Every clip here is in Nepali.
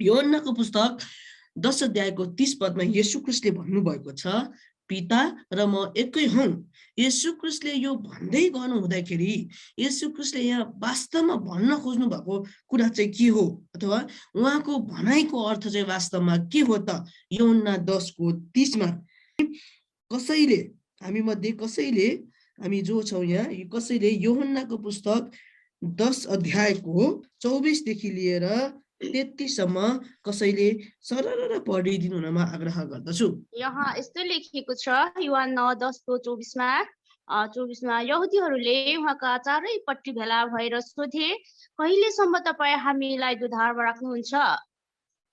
यूहन्नाको पुस्तक 10 अध्यायको 30 पदमा येशू ख्रीष्टले भन्नुभएको छ, पिता र म एकै हौं। येशू ख्रीष्टले यो भन्दै गर्नु हुँदाखेरि येशू ख्रीष्टले यहाँ वास्तवमा भन्न खोज्नु भएको कुरा चाहिँ के हो, अथवा उहाँको भनाइको अर्थ चाहिँ वास्तवमा के हो त? यूहन्ना 10:30 मा कसैले, हामी मध्ये कसैले, हामी जो छौँ यहाँ, कसैले यूहन्नाको पुस्तक 10 अध्यायको 24 देखि लिएर 33 सम्म कसैले सरर पढिदिनु हुनमा आग्रह गर्दछु। यहाँ यस्तो लेखिएको छ यूहन्ना 10:24 मा यहुदीहरूले उहाँका चारैपट्टि भेला भएर सोधे, कहिलेसम्म तपाईँ हामीलाई दुधारमा राख्नुहुन्छ?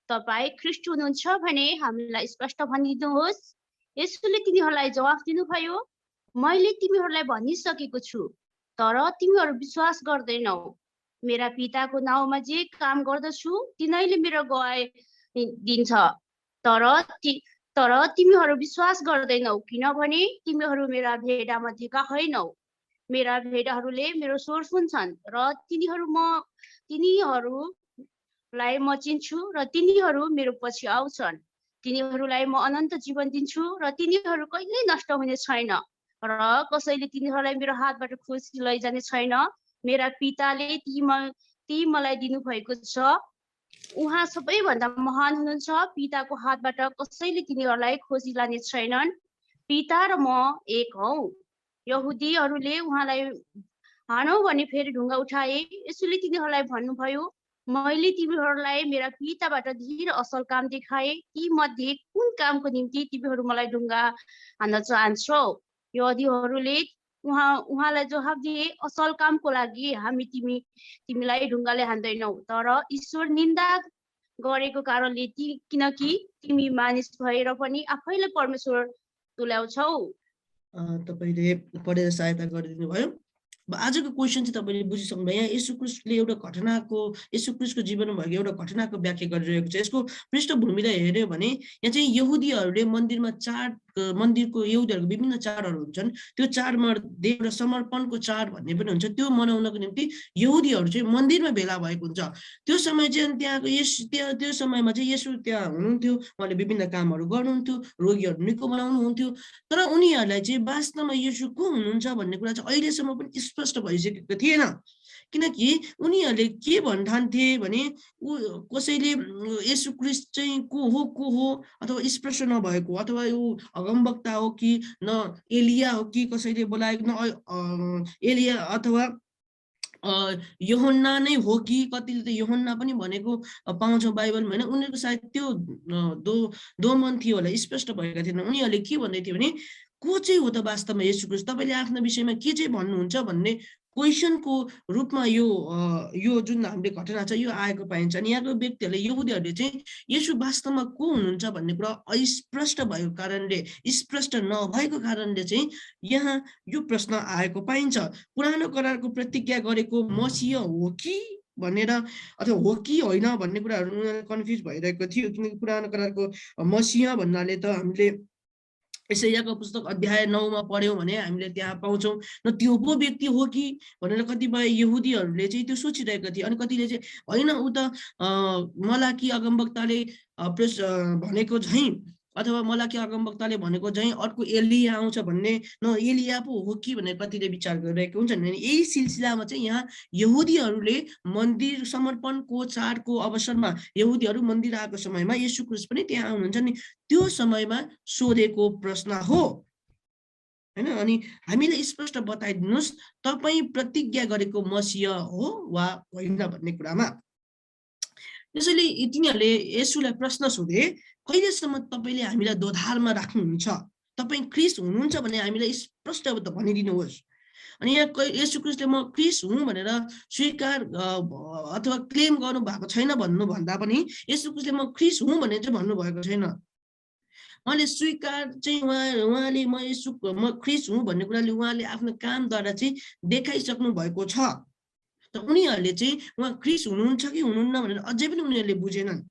तपाईँ ख्रीष्ट हुनुहुन्छ भने हामीलाई स्पष्ट भनिदिनुहोस्। यसोले तिनीहरूलाई जवाफ दिनुभयो, मैले तिमीहरूलाई भनिसकेको छु, तर तिमीहरू विश्वास गर्दैनौ। मेरा पिताको नाउँमा जे काम गर्दछु तिनीहरूले मेरो गवाई दिन्छ, तर तिमीहरू विश्वास गर्दैनौ, किनभने तिमीहरू मेरा भेडा मध्येका होइनौ। मेरा भेडाहरूले मेरो स्वर सुन्छन् र तिनीहरूलाई म चिन्छु र तिनीहरू मेरो पछि आउँछन्। तिनीहरूलाई म अनन्त जीवन दिन्छु र तिनीहरू कहिल्यै नष्ट हुने छैन र कसैले तिनीहरूलाई मेरो हातबाट खोसी लैजाने छैन। मेरा पिताले ती मलाई दिनुभएको छ। उहाँ सबैभन्दा महान हुनुहुन्छ। पिताको हातबाट कसैले तिनीहरूलाई खोजी लाने छैनन्। पिता र म एक हौ। यहुदीहरूले उहाँलाई हानौ भने फेरि ढुङ्गा उठाए। यसोले तिनीहरूलाई भन्नुभयो, मैले तिमीहरूलाई मेरा पिताबाट धेरै असल काम देखाए। ती मध्ये कुन कामको निम्ति तिमीहरू मलाई ढुङ्गा हान्न चाहन्छौ? यहुदीहरूले उहाँलाई जवाफ दिए, असल कामको लागि हामी तिमीलाई ढुङ्गाले हान्दैनौ, तर ईश्वर निन्दा गरेको कारणले, किनकि तिमी मानिस भएर पनि आफैलाई परमेश्वर तुल्याउँछौ। तपाईले पढेर सहायता गरिदिनु भयो। आजको क्वेसन चाहिँ तपाईले बुझिसक्नु भयो। यहाँ येशू ख्रीष्टले एउटा घटनाको, येशू ख्रीष्टको जीवनमा भएको एउटा घटनाको व्याख्या गरिरहेको छ। यसको पृष्ठभूमिलाई हेर्यो भने यहाँ चाहिँ यहुदीहरूले मन्दिरको यहुदीहरूको विभिन्न चाडहरू हुन्छन्। त्यो चाडमध्ये एउटा समर्पणको चाड भन्ने पनि हुन्छ। त्यो मनाउनको निम्ति यहुदीहरू चाहिँ मन्दिरमा भेला भएको हुन्छ। त्यो समय चाहिँ त्यो समयमा चाहिँ येशू त्यहाँ हुनुहुन्थ्यो। उहाँले विभिन्न कामहरू गर्नुहुन्थ्यो, रोगीहरू निको बनाउनुहुन्थ्यो। तर उनीहरूलाई चाहिँ वास्तवमा येशू को हुनुहुन्छ भन्ने कुरा चाहिँ अहिलेसम्म पनि स्पष्ट भइसकेको थिएन। किनकि उनीहरूले के भन्ठान्थे भने कसैले येशू ख्रीष्ट चाहिँ को हो अथवा स्पष्ट नभएको, अथवा यो अगमवक्ता हो कि न एलिया हो कि कसैले बोलाएको, न एलिया अथवा यूहन्ना नै हो कि, कतिले त यूहन्ना पनि भनेको पाउँछौँ बाइबलमा हैन। उनीहरूको सायद त्यो दोमन थियो होला, स्पष्ट भएका थिएन। उनीहरूले के भन्दै थियो भने को चाहिँ हो त वास्तवमा येशू ख्रीष्ट, तपाईँले आफ्नो विषयमा के चाहिँ भन्नुहुन्छ भन्ने क्वेसनको रूपमा यो जुन हामीले घटना छ यो आएको पाइन्छ। अनि यहाँको व्यक्तिहरूले, यहुदीहरूले चाहिँ येशू वास्तवमा को हुनुहुन्छ भन्ने कुरा अस्पष्ट भएको कारणले, स्पष्ट नभएको कारणले चाहिँ यहाँ यो प्रश्न आएको पाइन्छ। पुरानो करारको प्रतिज्ञा गरेको मसीह हो कि भनेर, अथवा हो कि होइन भन्ने कुराहरू कन्फ्युज भइरहेको थियो। किनकि पुरानो करारको मसीह भन्नाले त हामीले यशायाको पुस्तक अध्याय 9 मा पढ्यौं भने हामीले त्यहाँ पाउँछौँ न त्यो पो व्यक्ति हो कि भनेर कतिपय यहुदीहरूले चाहिँ त्यो सोचिरहेका थिए। अनि कतिले चाहिँ होइन, उ त मलाकी अगमवक्ताले भनेको झैं, अथवा मलाकी अगमवक्ताले भनेको झैं अर्को एलिया आउँछ भन्ने, न एलिया पो हो कि भनेर कतिले विचार गरिरहेको हुन्छन्। यही सिलसिलामा चाहिँ यहाँ यहुदीहरूले मन्दिर समर्पणको चाडको अवसरमा यहुदीहरू मन्दिर आएको समयमा येशू ख्रीष्ट पनि त्यहाँ आउनुहुन्छ नि, त्यो समयमा सोधेको प्रश्न हो हैन। अनि हामीले स्पष्ट बताइदिनुस्, तपाई प्रतिज्ञा गरेको मसीह हो वा होइन भन्ने कुरामा। त्यसैले तिनीहरूले येशूलाई प्रश्न सोधे, कहिलेसम्म तपाईले हामीलाई दोधारमा राख्नुहुन्छ? तपाई ख्रीष्ट हुनुहुन्छ भने हामीलाई स्पष्ट भनिदिनुहोस्। अनि यहाँ येशू ख्रीष्टले म ख्रीष्ट हुँ भनेर स्वीकार अथवा क्लेम गर्नु भएको छैन भन्नु भन्दा पनि येशू ख्रीष्टले म ख्रीष्ट हुँ भनेर चाहिँ भन्नु भएको छैन। उहाँले स्वीकार चाहिँ उहाँले म ख्रीष्ट हुँ भन्ने कुराले उहाँले आफ्नो कामद्वारा चाहिँ देखाइसक्नु भएको छ। त उनीहरूले चाहिँ उहाँ ख्रीष्ट हुनुहुन्छ कि हुनुहुन्न भनेर अझै पनि उनीहरूले बुझेनन्।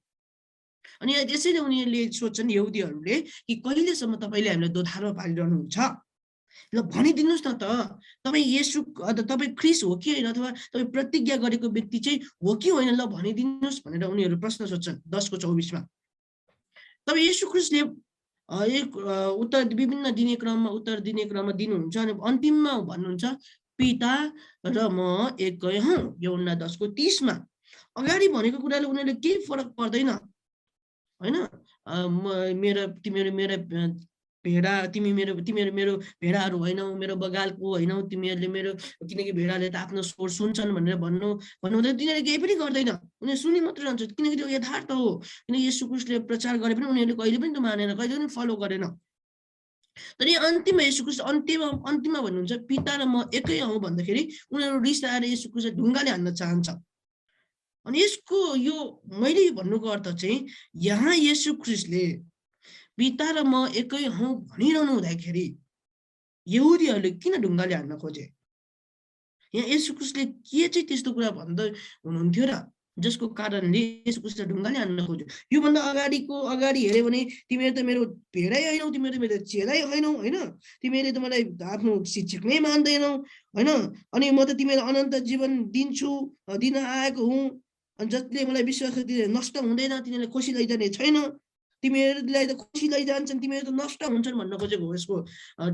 अनि त्यसैले उनीहरूले सोध्छन्, यहुदीहरूले, कि कहिलेसम्म तपाईले हामीलाई दोधारमा पालिरहनुहुन्छ? ल भनिदिनुस् न त तपाईँ येशू तपाईँ ख्रिस्ट हो कि होइन अथवा तपाईँ प्रतिज्ञा गरेको व्यक्ति चाहिँ हो कि होइन ल भनिदिनुस् भनेर उनीहरू प्रश्न सोध्छन् 10:24 मा। तब येशू ख्रिस्टले उत्तर विभिन्न दिने क्रममा दिनुहुन्छ अनि अन्तिममा भन्नुहुन्छ पिता र म एकै हौँ। यूहन्ना 10:30 मा। अगाडि भनेको कुराले उनीहरूले केही फरक पर्दैन हैन। तिमीहरू मेरा भेडा तिमीहरू मेरो भेडाहरू होइनौ, मेरो बगालको होइनौ, तिमीहरूले मेरो किनकि भेडाले त आफ्नो स्वर सुन्छन् भनेर भन्नुहुँदैन तिनीहरूले केही पनि गर्दैन। उनीहरू सुनि मात्र रहन्छ किनकि त्यो यथार्थ हो। किनकि येशू ख्रिस्टले प्रचार गरे पनि उनीहरूले कहिले पनि त्यो मानेन, कहिले पनि फलो गरेन। तर यो अन्तिममा येशू ख्रिस्ट अन्तिममा भन्नुहुन्छ पिता र म एकै हौँ भन्दाखेरि उनीहरू रिस आएर येशू ख्रिस्ट ढुङ्गाले हान्न चाहन्छ। अनि यसको यो मैले भन्नुको अर्थ चाहिँ यहाँ येशू ख्रिस्टले पिता र म एकै हौँ भनिरहनु हुँदाखेरि यहुदीहरूले किन ढुङ्गाले हान्न खोजे? यहाँ येशू ख्रिस्टले के चाहिँ त्यस्तो कुरा भन्दै हुनुहुन्थ्यो र जसको कारणले येशू ख्रिस्टले ढुङ्गाले हान्न खोज्यो? योभन्दा अगाडि हेऱ्यो भने तिमीहरू त मेरो भेडै होइनौ, तिमीहरू त मेरो चेलै होइनौ हैन, तिमीहरूले त मलाई आफ्नो शिक्षक नै मान्दैनौ हैन, अनि म त तिमीहरूलाई अनन्त जीवन दिन आएको हुँ, अनि जसले मलाई विश्वास गर्छ तिनीहरू नष्ट हुँदैन, तिनीहरूले खोसी लैजाने छैन, तिमीहरूलाई त खोसी लैजान्छन्, तिमीहरू त नष्ट हुन्छन् भन्न खोजेको हो। यसको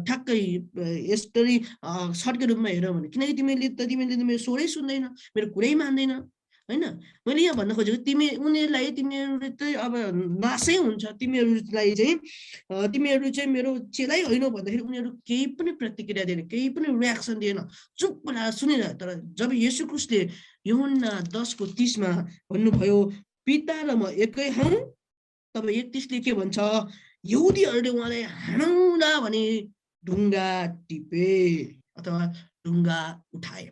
ठ्याक्कै यसरी सर्टकै रूपमा हेऱ्यो भने किनकि तिमीहरूले त मेरो स्वरै सुन्दैन, मेरो कुरै मान्दैन हैन। मैले यहाँ भन्न खोजेको उनीहरूलाई तिमीहरू चाहिँ अब नासै हुन्छ, तिमीहरूलाई चाहिँ तिमीहरू चाहिँ मेरो चेलै होइनौ भन्दाखेरि उनीहरू केही पनि प्रतिक्रिया दिएन, केही पनि रियाक्सन दिएन, चुप लगाएर सुनिरह्यो। तर जब येशू ख्रिस्टले यूहन्ना 10:30 मा भन्नुभयो पिता र म एकै हौँ, तब 31ले के भन्छ? यहुदीहरूले उहाँलाई हानौँला भने ढुङ्गा टिपे अथवा ढुङ्गा उठाए।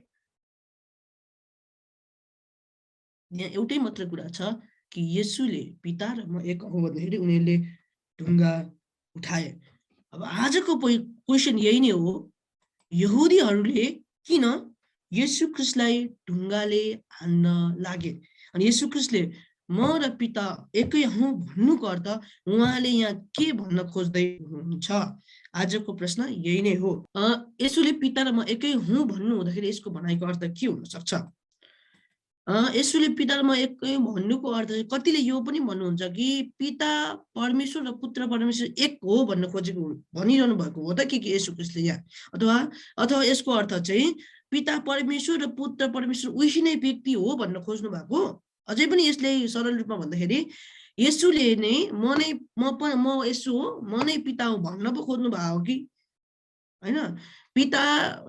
यहाँ एउटै मात्र कुरा छ कि येशूले पिता र म एक हौँ भन्दाखेरि उनीहरूले ढुङ्गा उठाए। अब आजको क्वेसन यही नै हो, यहुदीहरूले किन येशू ख्रिस्टलाई ढुङ्गाले हान्न लागे? अनि येशू ख्रिस्टले म र पिता एकै हौँ भन्नुको अर्थ उहाँले यहाँ के भन्न खोज्दै हुनुहुन्छ? आजको प्रश्न यही नै हो। येशूले पिता र म एकै हौँ भन्नु हुँदाखेरि यसको भनाइको अर्थ के हुन सक्छ? येशूले पिता र म एकै भन्नुको अर्थ चाहिँ कतिले यो पनि भन्नुहुन्छ कि पिता परमेश्वर र पुत्र परमेश्वर एक हो भन्न खोजेको भनिरहनु भएको हो त के येशू ख्रिस्टले यहाँ? अथवा यसको अर्थ चाहिँ पिता परमेश्वर र पुत्र परमेश्वर उही नै व्यक्ति हो भन्न खोज्नु भएको? अझै पनि यसले सरल रूपमा भन्दाखेरि येशूले नै म येशू हो, म नै पिता हो भन्न पो खोज्नु भएको हो कि हैन? पिता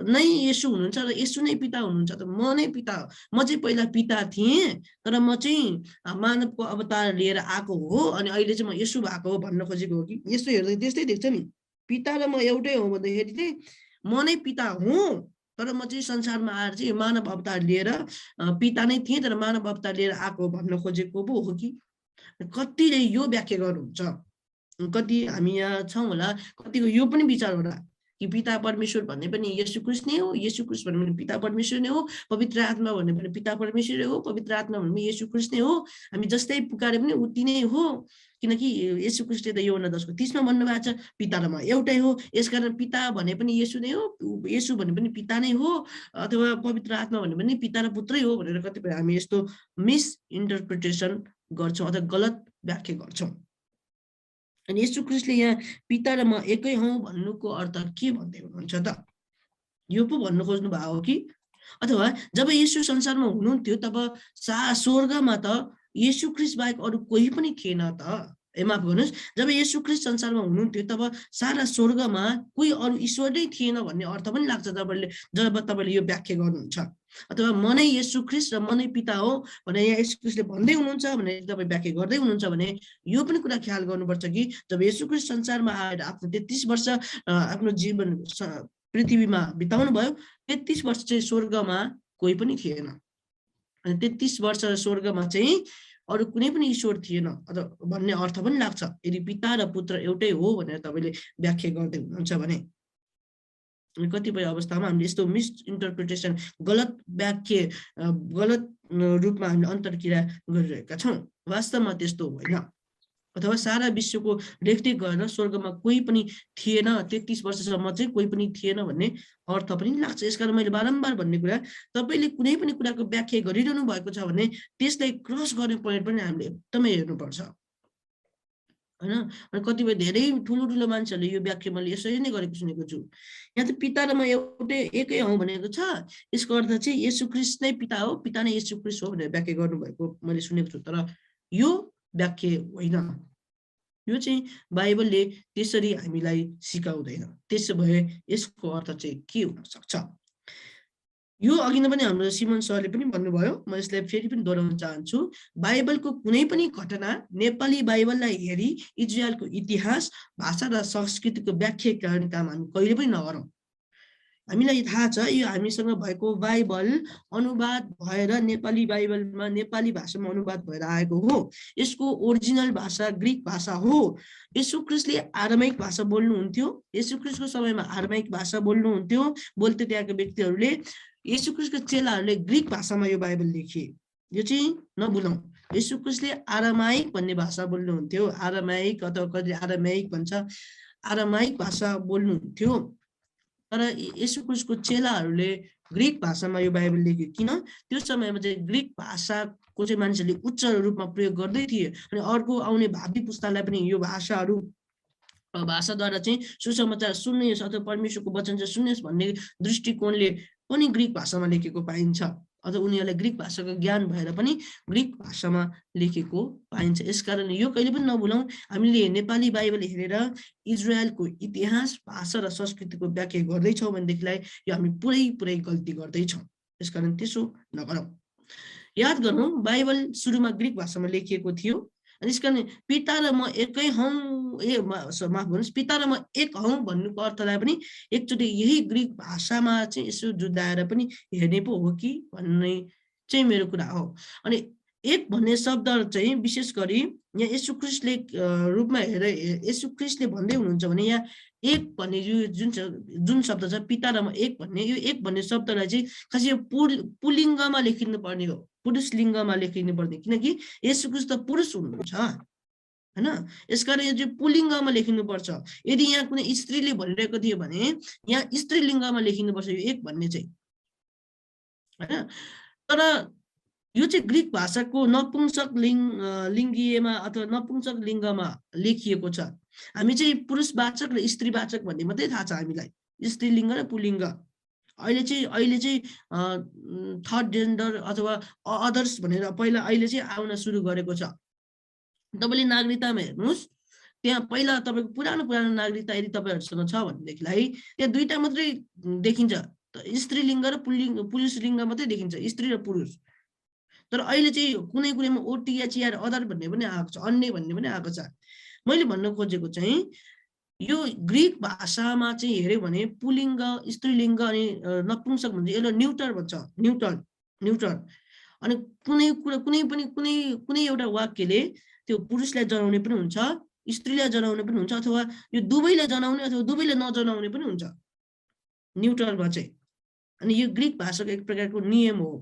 नै येशू हुनुहुन्छ र येशू नै पिता हुनुहुन्छ त म नै पिता हो। म चाहिँ पहिला पिता थिएँ तर म चाहिँ मानवको अवतार लिएर आएको हो अनि अहिले चाहिँ म येशू भएको हो भन्न खोजेको हो कि? यस्तो हेर्दा त्यस्तै देख्छ नि। पिता र म एउटै हो भन्दाखेरि चाहिँ म नै पिता हुँ तर म चाहिँ संसारमा आएर चाहिँ मानव अवतार लिएर पिता नै थिएँ तर मानव अवतार लिएर आएको भन्न खोजेको पो हो कि? कतिले यो व्याख्या गर्नुहुन्छ, कति हामी यहाँ छौँ होला, कतिको यो पनि विचार होला कि पिता परमेश्वर भन्ने पनि येशू ख्रिस्ट नै हो, येशू ख्रिस्ट भन्ने पनि पिता परमेश्वर नै हो, पवित्र आत्मा भन्ने पनि पिता परमेश्वर नै हो, पवित्र आत्मा भन्ने पनि येशू ख्रिस्ट नै हो, हामी जस्तै पुकारे पनि उति नै हो। किनकि येशू ख्रिस्टले त यूहन्ना 10:30 मा भन्नुभएको छ पिता र म एउटै हो, यसकारण पिता भने पनि येशू नै हो, येशू भने पनि पिता नै हो, अथवा पवित्र आत्मा भने पनि पिता र पुत्रै हो भनेर कतिपय हामी यस्तो मिस इन्टरप्रिटेसन गर्छौँ अथवा गलत व्याख्या गर्छौँ। अनि येशू ख्रिस्टले यहाँ पिता र म एकै हौँ भन्नुको अर्थ के भन्दै हुनुहुन्छ त? यो पो भन्नु खोज्नु भएको हो कि? अथवा जब येशू संसारमा हुनुहुन्थ्यो तब स्वर्गमा त येशू ख्रिस्ट बाहेक अरू कोही पनि थिएन त? माफ गर्नुहोस्, जब येशू ख्रिस्ट संसारमा हुनुहुन्थ्यो तब सारा स्वर्गमा कोही अरू ईश्वर नै थिएन भन्ने अर्थ पनि लाग्छ जब तपाईँले यो व्याख्या गर्नुहुन्छ। अथवा म नै येशू ख्रिस्ट र म नै पिता हो भनेर यहाँ येशू ख्रिस्टले भन्दै हुनुहुन्छ भने तपाईँ व्याख्या गर्दै हुनुहुन्छ भने यो पनि कुरा ख्याल गर्नुपर्छ कि जब येशू ख्रिस्ट संसारमा आएर आफ्नो 33 वर्ष आफ्नो जीवन पृथ्वीमा बिताउनु भयो, 33 वर्ष चाहिँ स्वर्गमा कोही पनि थिएन। अनि 33 वर्ष स्वर्गमा चाहिँ अरू कुनै पनि ईश्वर थिएन भन्ने अर्थ पनि लाग्छ यदि पिता र पुत्र एउटै हो भनेर तपाईँले व्याख्या गर्दै हुनुहुन्छ भने। कतिपय अवस्थामा हामीले यस्तो मिस इन्टरप्रिटेसन गलत व्याख्या गलत रूपमा हामीले अन्तर्क्रिया गरिरहेका छौँ, वास्तवमा त्यस्तो होइन। अथवा सारा विश्वको रेखदेख गरेर स्वर्गमा कोही पनि थिएन, 33 वर्षसम्म चाहिँ कोही पनि थिएन भन्ने अर्थ पनि लाग्छ। यसकारण मैले बारम्बार भन्ने कुरा, तपाईँले कुनै पनि कुराको व्याख्या गरिरहनु भएको छ भने त्यसलाई क्रस गर्ने पोइन्ट पनि हामीले एकदमै हेर्नुपर्छ, होइन? अनि कतिपय धेरै ठुलो मान्छेहरूले यो व्याख्या मैले यसरी नै गरेको सुनेको छु। यहाँ चाहिँ पिता र म एकै हौँ भनेको छ, यसको अर्थ चाहिँ येशू ख्रीष्ट नै पिता हो, पिता नै येशू ख्रीष्ट हो भनेर व्याख्या गर्नुभएको मैले सुनेको छु। तर यो व्याख्या होइन, यो चाहिँ बाइबलले त्यसरी हामीलाई सिकाउँदैन। त्यसो भए यसको अर्थ चाहिँ के हुन सक्छ? यो अघि नै पनि हाम्रो सिमन सरले पनि भन्नुभयो, म यसलाई फेरि पनि दोहोऱ्याउन चाहन्छु। बाइबलको कुनै पनि घटना नेपाली बाइबललाई हेरी इजरायलको इतिहास, भाषा र संस्कृतिको व्याख्या गर्ने काम हामी कहिले पनि नगरौँ। हामीलाई थाहा छ यो हामीसँग भएको बाइबल अनुवाद भएर नेपाली बाइबलमा नेपाली भाषामा अनुवाद भएर आएको हो। यसको ओरिजिनल भाषा ग्रिक भाषा हो। येशू ख्रीष्टले आरामाइक भाषा बोल्नुहुन्थ्यो, येशू ख्रीष्टको समयमा आरामाइक भाषा बोल्नुहुन्थ्यो, बोल्थे त्यहाँका व्यक्तिहरूले। येशू ख्रीष्टको चेलाहरूले ग्रिक भाषामा यो बाइबल लेखे, यो चाहिँ नभुलौँ। येशू ख्रीष्टले आरामाइक भन्ने भाषा बोल्नुहुन्थ्यो, आरामाइक अथवा कति आरामाइक भन्छ, आरामाइक भाषा बोल्नुहुन्थ्यो। तर येशू ख्रीष्टको चेलाहरूले ग्रिक भाषामा यो बाइबल लेख्यो। किन? त्यो समयमा चाहिँ ग्रिक भाषाको चाहिँ मान्छेले उच्च रूपमा प्रयोग गर्दै थिए, अनि अर्को आउने भावी पुस्तालाई पनि यो भाषाद्वारा चाहिँ सुसमाचार सुन्नुहोस् अथवा परमेश्वरको वचन चाहिँ सुन्नुहोस् भन्ने दृष्टिकोणले पनि ग्रिक भाषामा लेखेको पाइन्छ, अथवा उनीहरूलाई ग्रिक भाषाको ज्ञान भएर पनि ग्रिक भाषामा लेखेको पाइन्छ। यसकारण यो कहिले पनि नभुलौँ, हामीले नेपाली बाइबल हेरेर इजरायलको इतिहास, भाषा र संस्कृतिको व्याख्या गर्दैछौँ भनेदेखिलाई यो हामी पुरै गल्ती गर्दैछौँ। त्यसकारण त्यसो नगरौँ। याद गर्नु, बाइबल सुरुमा ग्रिक भाषामा लेखिएको थियो। अनि यसकारण पिता र म एकै हौँ, माफ गर्नुहोस्, पिता र म एक हौँ भन्नुको अर्थलाई पनि एकचोटि यही ग्रिक भाषामा चाहिँ यसो जुदाएर पनि हेर्ने पो हो कि भन्ने चाहिँ मेरो कुरा हो। अनि एक भन्ने शब्द चाहिँ विशेष गरी यहाँ येशू ख्रीष्टले रूपमा हेरेर येशू ख्रीष्टले भन्दै हुनुहुन्छ भने यहाँ एक भन्ने यो जुन शब्द छ पिता र म एक भन्ने, यो एक भन्ने शब्दलाई चाहिँ खासै यो पुलिङ्गमा लेखिनु पर्ने हो, पुरुष लिङ्गमा लेखिनु पर्ने, किनकि येशू ख्रीष्ट त पुरुष हुनुहुन्छ, होइन? यसकारण यो चाहिँ पुलिङ्गमा लेखिनुपर्छ। यदि यहाँ कुनै स्त्रीले भनिरहेको थियो भने यहाँ स्त्रीलिङ्गमा लेखिनुपर्छ यो एक भन्ने चाहिँ, होइन? तर यो चाहिँ ग्रिक भाषाको नपुंसक लिङ्गीयमा अथवा नपुंसक लिङ्गमा लेखिएको छ। हामी चाहिँ पुरुषवाचक र स्त्रीवाचक भन्ने मात्रै थाहा छ हामीलाई, स्त्रीलिङ्ग र पुलिङ्ग। अहिले चाहिँ थर्ड जेन्डर अथवा अदर्स भनेर अहिले चाहिँ आउन सुरु गरेको छ। तपाईँले नागरिकतामा हेर्नुहोस्, त्यहाँ पहिला तपाईँको पुरानो नागरिकता यदि तपाईँहरूसँग छ भनेदेखिलाई त्यहाँ दुईटा मात्रै देखिन्छ, स्त्रीलिङ्ग र पुरुष लिङ्ग मात्रै देखिन्छ, स्त्री र पुरुष। तर अहिले चाहिँ कुनैमा ओटिएचआर अदर भन्ने पनि आएको छ, अन्य भन्ने पनि आएको छ। मैले भन्न खोजेको चाहिँ यो ग्रिक भाषामा चाहिँ हेऱ्यो भने पुलिङ्ग, स्त्रीलिङ्ग अनि नपुंसक भन्छ, यसलाई न्युटर भन्छ, न्युटर। अनि कुनै एउटा वाक्यले त्यो पुरुषलाई जनाउने पनि हुन्छ, स्त्रीलाई जनाउने पनि हुन्छ, अथवा यो दुवैलाई जनाउने अथवा दुवैलाई नजनाउने पनि हुन्छ न्युटरमा चाहिँ। अनि यो ग्रिक भाषाको एक प्रकारको नियम हो,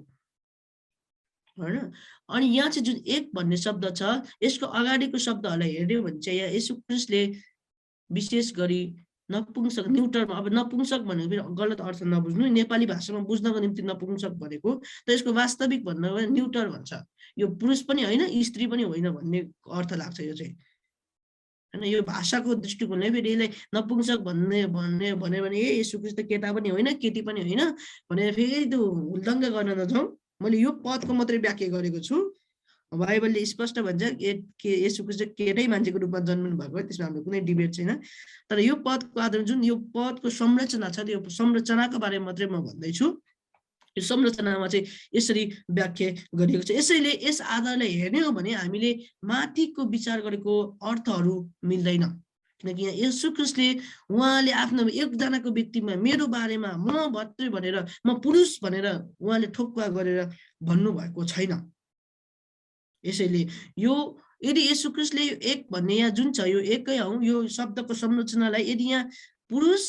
होइन? अनि यहाँ चाहिँ जुन एक भन्ने शब्द छ, यसको अगाडिको शब्दहरूलाई हेर्यो भने चाहिँ यहाँ येशू ख्रीष्टले विशेष गरी नपुंसक, न्युटरमा, अब नपुंसक भनेको फेरि गलत अर्थ नबुझ्नु, नेपाली भाषामा बुझ्नको निम्ति नपुंसक भनेको, तर यसको वास्तविक भन्नु भने न्युटर भन्छ। यो पुरुष पनि होइन, स्त्री पनि होइन भन्ने अर्थ लाग्छ यो चाहिँ, होइन? यो भाषाको दृष्टिकोणले फेरि यसलाई नपुंसक भन्यो भने येशू ख्रीष्ट केटा पनि होइन, केटी पनि होइन भनेर फेरि त्यो हुलदङ्ग गर्न नजाउँ। मैले यो पदको मात्रै व्याख्या गरेको छु। बाइबलले स्पष्ट भन्छ येशू ख्रीष्ट केटै मान्छेको रूपमा जन्मनु भएको हो, त्यसमा हाम्रो कुनै डिबेट छैन। तर यो पदको आधारमा जुन यो पदको संरचना छ, त्यो संरचनाको बारेमा मात्रै म भन्दैछु। यो संरचनामा चाहिँ यसरी व्याख्या गरिएको छ। यसैले यस आधारलाई हेर्ने हो भने हामीले माथिको विचार गरेको अर्थहरू मिल्दैन, किनकि यहाँ येशू ख्रीष्टले उहाँले आफ्नो एकजनाको व्यक्तिमा मेरो बारेमा म भत्रै भनेर, म पुरुष भनेर उहाँले ठोक्का गरेर भन्नुभएको छैन। यसैले यो यदि येशू ख्रीष्टले एक भन्ने यहाँ जुन छ यो एकै हौँ, यो शब्दको संरचनालाई यदि यहाँ पुरुष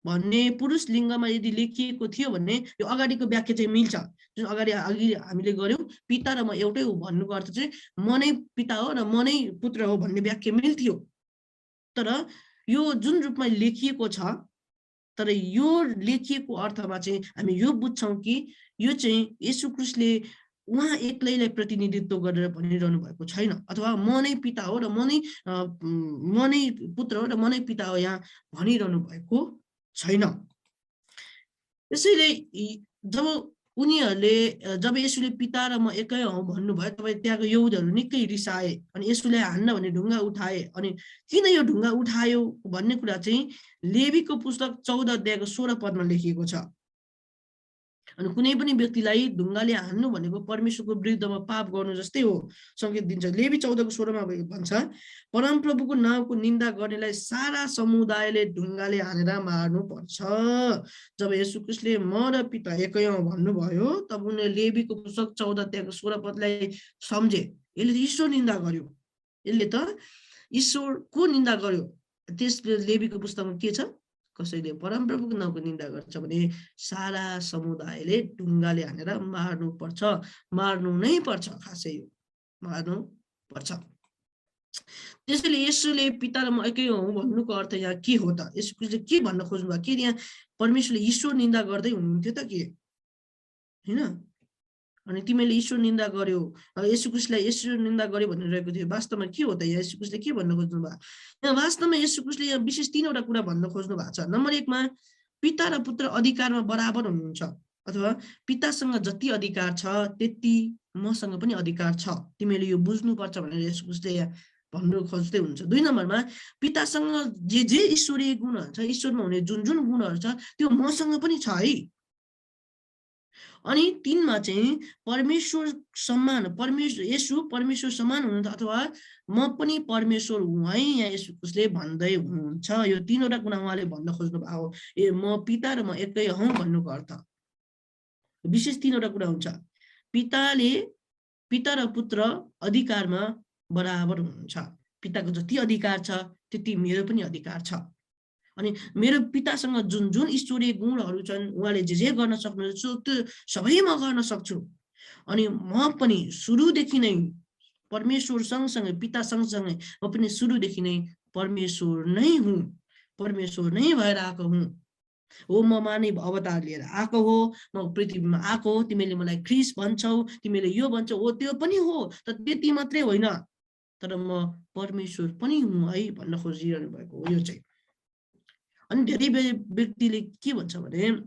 भन्ने पुरुष लिङ्गमा यदि लेखिएको थियो भने यो अगाडिको व्याख्या चाहिँ मिल्छ। जुन अगाडि हामीले गर्यौं पिता र म एउटै हो भन्नुको अर्थ चाहिँ म नै पिता हो र म नै पुत्र हो भन्ने व्याख्या मिल्थ्यो। तर यो जुन रूपमा लेखिएको छ, तर यो लेखिएको अर्थमा चाहिँ हामी यो बुझ्छौं कि यो चाहिँ येशू ख्रीष्टले उहाँ एक्लैलाई प्रतिनिधित्व गरेर भनिरहनु भएको छैन, अथवा म नै पिता हो र म नै पुत्र हो र म नै पिता हो यहाँ भनिरहनु भएको छैन। त्यसैले जब उनीहरूले जब येशूले पिता र म एकै हौं भन्नुभयो तब त्यहाँको यहुदीहरू निकै रिसाए अनि येशूलाई हान्न भने ढुङ्गा उठाए। अनि किन यो ढुङ्गा उठायो भन्ने कुरा चाहिँ लेवीको पुस्तक 14 अध्यायको 16 पदमा लेखिएको छ। अनि कुनै पनि व्यक्तिलाई ढुङ्गाले हान्नु भनेको परमेश्वरको विरुद्धमा पाप गर्नु जस्तै हो संकेत दिन्छ। लेवी 14 को 16 मा भन्छ, परमप्रभुको नाउँको निन्दा गर्नेलाई सारा समुदायले ढुङ्गाले हानेर मार्नु पर्छ। जब येशू ख्रीष्टले म र पिता एकै हौं भन्नुभयो तब उनीहरूले लेवीको पुस्तक 14 अध्यायको 16 पदलाई सम्झे। यसले त ईश्वर निन्दा गर्यो, यसले त ईश्वरको निन्दा गर्यो। त्यसले लेवीको पुस्तकमा के छ, कसैले परमप्रभुको नाउँको निन्दा गर्छ भने सारा समुदायले ढुङ्गाले हानेर मार्नु पर्छ। मार्नु नै पर्छ, खासै यो मार्नु पर्छ। त्यसैले येशूले पिता र म एकै हौं भन्नुको अर्थ यहाँ के हो त? येशू ख्रीष्टले के भन्न खोज्नु भयो? के यहाँ परमेश्वरले ईश्वर निन्दा गर्दै हुनुहुन्थ्यो त के हैन? अनि तिमीले ईश्वर निन्दा गर्यो, येशू ख्रीष्टलाई ईश्वर निन्दा गर्यो भनिरहेको थियो। वास्तवमा के हो त? यहाँ येशू ख्रीष्टले के भन्न खोज्नु भयो? यहाँ वास्तवमा येशू ख्रीष्टले यहाँ विशेष 3 वटा कुरा भन्न खोज्नु भएको छ। नम्बर 1 मा पिता र पुत्र अधिकारमा बराबर हुनुहुन्छ, अथवा पितासँग जति अधिकार छ त्यति मसँग पनि अधिकार छ, तिमीले यो बुझ्नुपर्छ भनेर येशू ख्रीष्टले यहाँ भन्नु खोज्दै हुन्छ। 2 नम्बरमा पितासँग जे ईश्वरीय गुणहरू छ, ईश्वरमा हुने जुन गुणहरू छ त्यो मसँग पनि छ है। अनि 3 मा चाहिँ परमेश्वर समान, येशू परमेश्वर समान हुनुहुन्छ, अथवा म पनि परमेश्वर हुँ है यहाँ येशू ख्रीष्टले भन्दै हुनुहुन्छ। यो 3 वटा कुरा उहाँले भन्न खोज्नु भएको। म पिता र म एकै हौं भन्नुको अर्थ विशेष 3 वटा कुरा हुन्छ। पिता र पुत्र अधिकारमा बराबर हुनुहुन्छ। पिताको जति अधिकार छ त्यति मेरो पनि अधिकार छ। अनि मेरो पितासँग जुन ईश्वरीय गुणहरू छन्, उहाँले जे गर्न सक्नुहुन्छ त्यो सबै म गर्न सक्छु। अनि म पनि सुरुदेखि नै परमेश्वर सँगसँगै, पिता सँगसँगै म पनि सुरुदेखि नै परमेश्वर नै हुँ, परमेश्वर नै भएर आएको हुँ। हो, म मानव अवतार लिएर आएको हो, म पृथ्वीमा आएको हो, तिमीले मलाई ख्रीष्ट भन्छौ, तिमीले यो भन्छौ, हो त्यो पनि हो, तर त्यति मात्रै होइन, तर म परमेश्वर पनि हुँ है भन्न खोजिरहनु भएको हो यो चाहिँ। अनि धेरै व्यक्तिले के भन्छ भने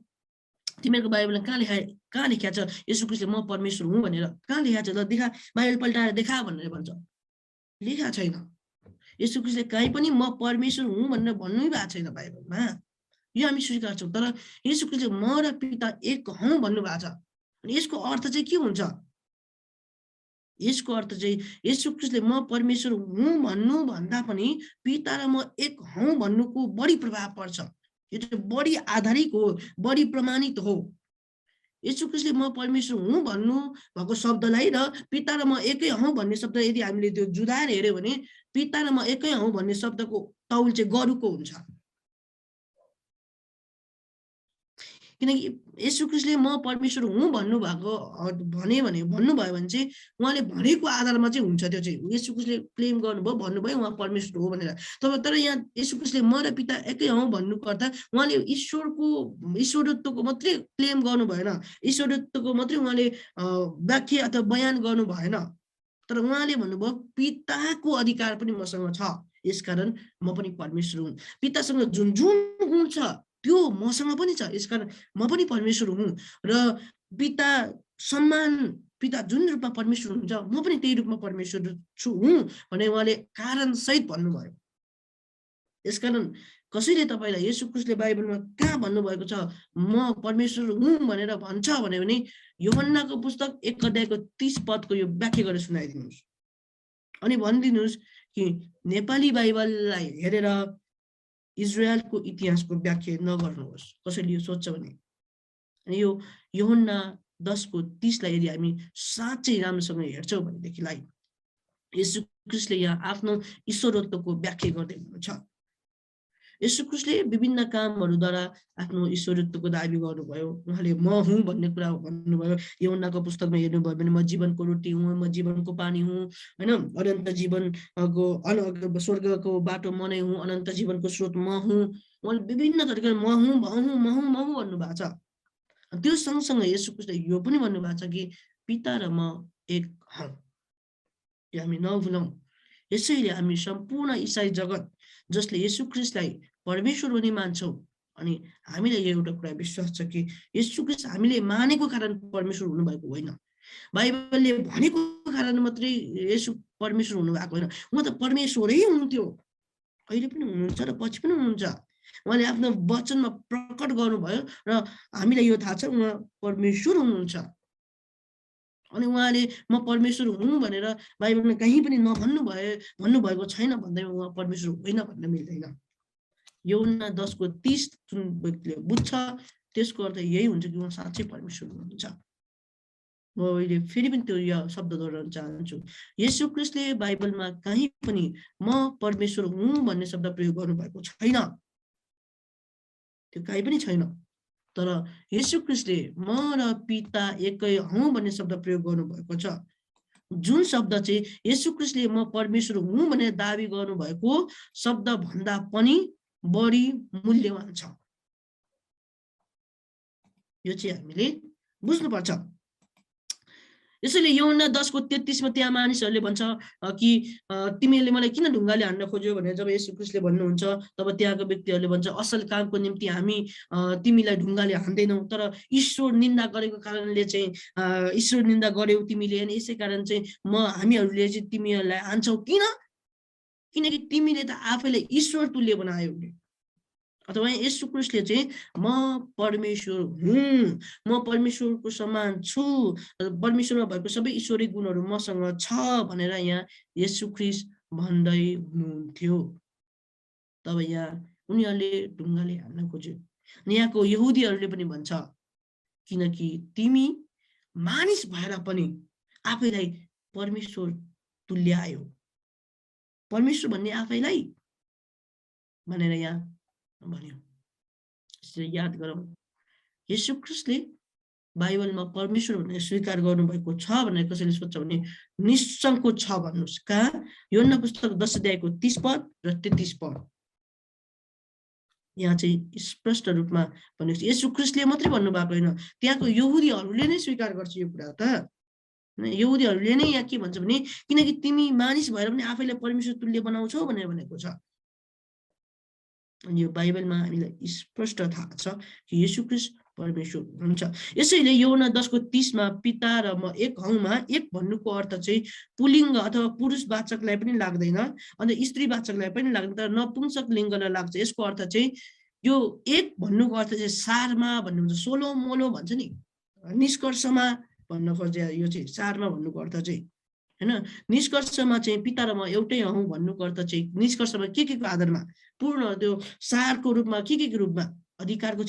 तिमीहरूको बाइबलमा कहाँ लेखिया छ येशू ख्रीष्टले म परमेश्वर हुँ भनेर? कहाँ लेखिया छ? ल देखा, बाइबल पल्टाएर देखा भनेर भन्छ। लेखा छैन। येशू ख्रीष्टले कहीँ पनि म परमेश्वर हुँ भनेर भन्नु भएको छैन बाइबलमा। यो हामी स्वीकार्छौँ। तर येशू ख्रीष्टले म र पिता एक हौं भन्नुभएको छ। अनि यसको अर्थ चाहिँ के हुन्छ? यसको अर्थ चाहिँ येशू ख्रीष्टले म परमेश्वर हुँ भन्नु भन्दा पनि पिता र म एक हौं भन्नुको बढी प्रभाव पर्छ। यो चाहिँ बढी आधारिक हो, बढी प्रमाणित हो। येशू ख्रीष्टले म परमेश्वर हुँ भन्नु भएको शब्दलाई र पिता र म एकै हौं भन्ने शब्द यदि हामीले त्यो जुदाएर हेर्यो भने पिता र म एकै हौं भन्ने शब्दको तौल चाहिँ गरुको हुन्छ। किनकि येशू ख्रीष्टले म परमेश्वर हुँ भन्नुभयो भने चाहिँ उहाँले भनेको आधारमा चाहिँ हुन्छ। त्यो चाहिँ येशू ख्रीष्टले क्लेम गर्नुभयो, भन्नुभयो उहाँ परमेश्वर हो भनेर। तर यहाँ येशू ख्रीष्टले म र पिता एकै हौं भन्नुको अर्थ उहाँले ईश्वरत्वको मात्रै क्लेम गर्नु भएन, ईश्वरत्वको मात्रै उहाँले व्याख्या अथवा बयान गर्नु भएन, तर उहाँले भन्नुभयो पिताको अधिकार पनि मसँग छ, यसकारण म पनि परमेश्वर हुँ। पितासँग जुन गुण छ त्यो मसँग पनि छ, यसकारण म पनि परमेश्वर हुँ। र पिता सम्मान, पिता जुन रूपमा परमेश्वर हुनुहुन्छ म पनि त्यही रूपमा परमेश्वर हुँ भने उहाँले कारण सहित भन्नुभयो। यसकारण कसैले तपाईलाई येशू ख्रीष्टले बाइबलमा कहाँ भन्नुभएको छ म परमेश्वर हुँ भनेर भन्छ भने यूहन्नाको पुस्तक 1 अध्यायको 30 पदको यो व्याख्या गरेर सुनाइदिनुहोस्। अनि भनिदिनुहोस् कि नेपाली बाइबललाई हेरेर इजरायलको इतिहासको व्याख्या नगर्नुहोस्। कसैले यो सोध्छ भने अनि यो यूहन्ना 10:30 लाई यदि हामी साँच्चै राम्रोसँग हेर्छौँ भनेदेखिलाई येशू ख्रीष्टले यहाँ आफ्नो ईश्वरत्वको व्याख्या गर्दै हुनुहुन्छ। येशू ख्रीष्टले विभिन्न कामहरूद्वारा आफ्नो ईश्वरत्वको दाबी गर्नुभयो। उहाँले म हुँ भन्ने कुरा भन्नुभयो। यूहन्नाको पुस्तकमा हेर्नुभयो भने म जीवनको रोटी हुँ, म जीवनको पानी हुँ, हैन? अनन्त जीवनको स्वर्गको बाटो म नै हुँ, अनन्त जीवनको स्रोत म हुँ। उहाँले विभिन्न तरिकाले म हुँ, म हुँ, म हुँ, म हुँ भन्नुभएको छ। त्यो सँगसँगै येशू ख्रीष्टले यो पनि भन्नुभएको छ कि पिता र म एक हौँ। यो हामी नभुलौँ। यसैले हामी सम्पूर्ण इसाई जगत जसले येशू ख्रीष्टलाई परमेश्वर भनी मान्छौँ, अनि हामीलाई यो एउटा कुरा विश्वास छ कि येशू ख्रीष्ट हामीले मानेको कारण परमेश्वर हुनुभएको होइन। बाइबलले भनेको कारण मात्रै येशू परमेश्वर हुनुभएको होइन। उहाँ त परमेश्वरै हुनुहुन्थ्यो। अहिले पनि हुनुहुन्छ र पछि पनि हुनुहुन्छ। उहाँले आफ्नो वचनमा प्रकट गर्नुभयो र हामीलाई यो थाहा छ उहाँ परमेश्वर हुनुहुन्छ। अनि उहाँले म परमेश्वर हुँ भनेर बाइबलमा कहीँ पनि भन्नुभएको छैन भन्दैमा उहाँ परमेश्वर होइन भन्न मिल्दैन। यूहन्ना 10:30 जुन व्यक्तिले बुझ्छ त्यसको अर्थ यही हुन्छ कि उहाँ साँच्चै परमेश्वर हुनुहुन्छ। म अहिले फेरि पनि त्यो यो शब्द दोहोऱ्याउन चाहन्छु। येशू ख्रीष्टले बाइबलमा कहीँ पनि म परमेश्वर हुँ भन्ने शब्द प्रयोग गर्नुभएको छैन। त्यो कहीँ पनि छैन। तर येशू ख्रीष्टले म र पिता एकै हौँ भन्ने शब्द प्रयोग गर्नुभएको छ। जुन शब्द चाहिँ येशू ख्रीष्टले म परमेश्वर हुँ भनेर दाबी गर्नुभएको शब्द भन्दा पनि बढी मूल्यवान छ। यो चाहिँ हामीले बुझ्नुपर्छ। यसैले यूहन्ना 10:33 मा त्यहाँ मानिसहरूले भन्छ कि तिमीहरूले मलाई किन ढुङ्गाले हान्न खोज्यो भनेर जब येशू ख्रीष्टले भन्नुहुन्छ, तब त्यहाँको व्यक्तिहरूले भन्छ असल कामको निम्ति हामी तिमीलाई ढुङ्गाले हान्दैनौँ, तर ईश्वर निन्दा गरेको कारणले चाहिँ ईश्वर निन्दा गर्यौ तिमीले, अनि यसै कारण चाहिँ हामीहरूले चाहिँ तिमीहरूलाई हान्छौँ। किनकि तिमीले त आफैलाई ईश्वर तुल्य बनायौ। अथवा येशू ख्रीष्टले चाहिँ म परमेश्वर हुँ, म परमेश्वरको समान छु, परमेश्वरमा भएको सबै ईश्वरी गुणहरू मसँग छ भनेर यहाँ येशू ख्रीष्ट भन्दै हुनुहुन्थ्यो। तब यहाँ उनीहरूले ढुङ्गाले हान्न खोज्यो। यहाँको यहुदीहरूले पनि भन्छ किनकि तिमी मानिस भएर पनि आफैलाई परमेश्वर तुल्यायौ। परमेश्वर भन्ने आफैलाई भनेर यहाँ भन्यो। यसरी याद गरौँ, येशू ख्रीष्टले बाइबलमा परमेश्वर भनेर स्वीकार गर्नुभएको छ भनेर कसैले सोध्छ भने निसङ्कोच छ भन्नुहोस्। कहाँ? यूहन्ना पुस्तक 10:30 पद र 33 पद। यहाँ चाहिँ स्पष्ट रूपमा भनेको छ। येशू ख्रीष्टले मात्रै भन्नुभएको होइन, त्यहाँको यहुदीहरूले नै स्वीकार गर्छ यो कुरा त। यहुदीहरूले नै यहाँ के भन्छ भने किनकि तिमी मानिस भएर पनि आफैलाई परमेश्वर तुल्य बनाउँछौ भनेर भनेको छ। अनि यो बाइबलमा हामीलाई स्पष्ट थाहा छ कि येशू ख्रीष्ट परमेश्वर हुनुहुन्छ। यसैले यूहन्ना 10:30 मा पिता र म एक हौँमा एक भन्नुको अर्थ चाहिँ पुलिङ्ग अथवा पुरुषवाचकलाई पनि लाग्दैन, अन्त स्त्रीवाचकलाई पनि लाग्दैन, तर नपुंसक लिङ्गलाई लाग्छ। यसको अर्थ चाहिँ यो एक भन्नुको अर्थ चाहिँ सारमा भन्नुहुन्छ, सोलो मोलो भन्छ नि, निष्कर्षमा भन्न खोजे यो चाहिँ सारमा भन्नुको अर्थ चाहिँ हैन। निष्कर्षमा चाहिँ पिता र म एउटै हौँ भन्नुको अर्थ चाहिँ निष्कर्षमा के को आधारमा, पूर्ण त्यो सारको रूपमा के को रूपमा, अधिकारको